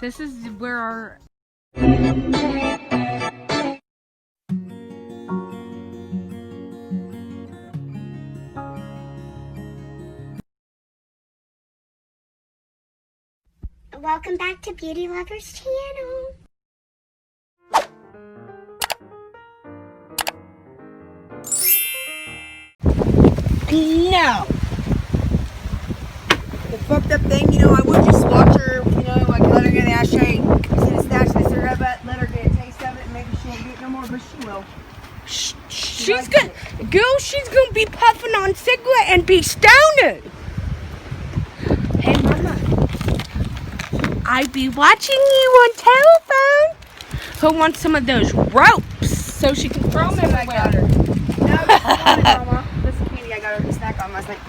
This is where our... Welcome back to Beauty Lovers Channel. No. The fucked up thing, I would just watch her, like let her get the ashtray, instead of snatching the cigarette butt, let her get a taste of it, and maybe she won't get no more, but she will. She's gonna be puffing on cigarette and be stoned. Hey, Mama. I be watching you on telephone. Who wants some of those ropes so she can throw them everywhere? I got her. No, Mama. This is candy I got her to snack on last night.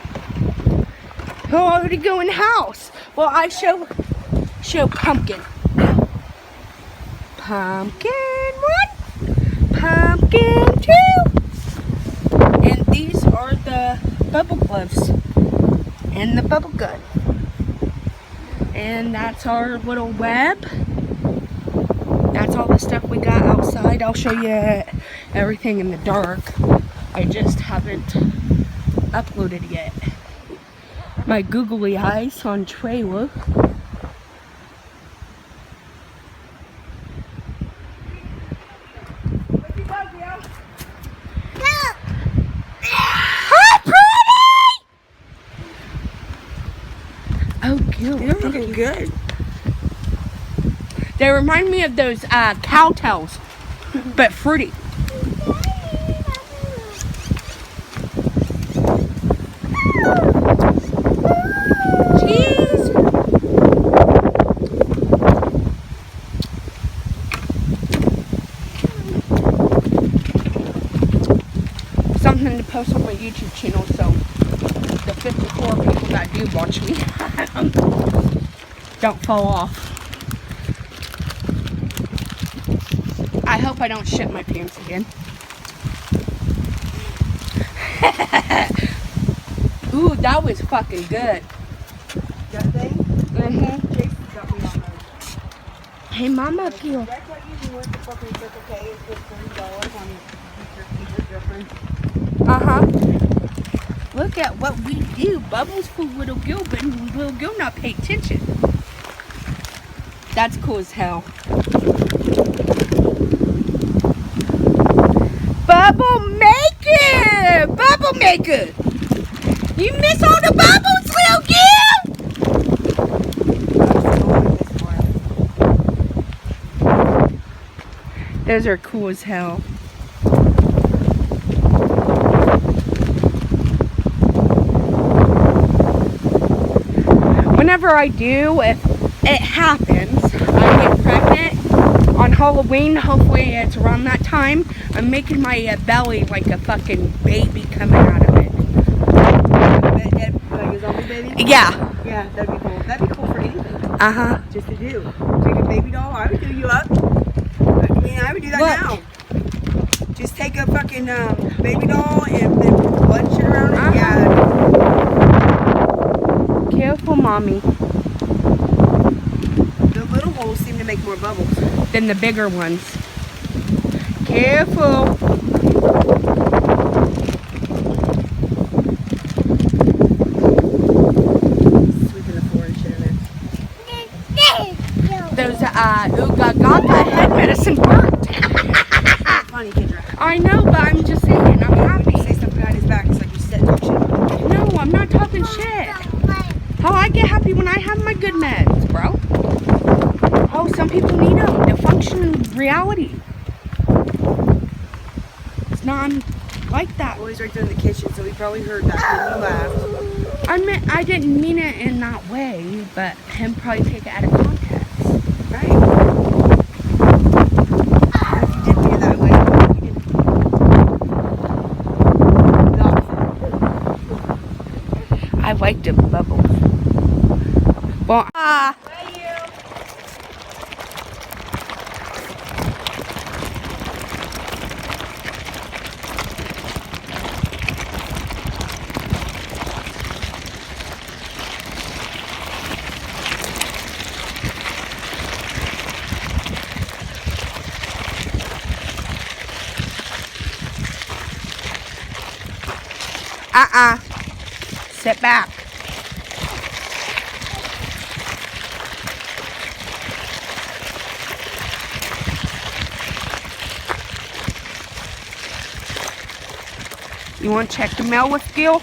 Who already go in the house? Well, I show pumpkin. Pumpkin 1, pumpkin 2. And these are the bubble gloves and the bubble gun. And that's our little web. That's all the stuff we got outside. I'll show you everything in the dark. I just haven't uploaded yet. My googly eyes on trailer. Hi, pretty! Oh, good. You're looking good. They remind me of those cowtails, but fruity. Cheese. Something to post on my YouTube channel, so the 54 people that do watch me don't fall off. I hope I don't shit my pants again. Ooh, that was fucking good. That thing? Mm-hmm. Jason's got me on those. Hey, Mama, Keel. That's what usually went to fucking Circle K. It's just $40 on your girlfriend. Uh-huh. Look at what we do. Bubbles for little Gil, but little Gil not pay attention. That's cool as hell. Bubble maker! Bubble maker! You miss all the bubbles, little Gil? Those are cool as hell. Whenever I do, if it happens, I get pregnant on Halloween, hopefully it's around that time, I'm making my belly like a fucking baby coming out of it. Like a zombie baby? Yeah. Yeah, that'd be cool. That'd be cool for anything. Uh-huh. Just to do. Take a baby doll. I would do you up. I mean, I would do that now. Just take a fucking baby doll and then put the blood and shit around it. Yeah. Careful, Mommy. The little holes seem to make more bubbles. Than the bigger ones. Careful. Sweeping the floor and shit in there. Those Ooga Gaga head medicine worked. Funny, Kendra. I know, but I'm just saying, I'm When happy. you say something behind his back, it's like you said talk shit. No, I'm not talking shit. How I get happy when I have my good meds, bro. Oh, some people need them to function in reality. It's not like that. Boy's right there in the kitchen, so he probably heard that when you laughed. I didn't mean it in that way, but him probably take it out of context. Right. If you didn't mean it that way, you didn't. The opposite. I like the bubbles. Well, Sit back. You want to check the mail with Gil?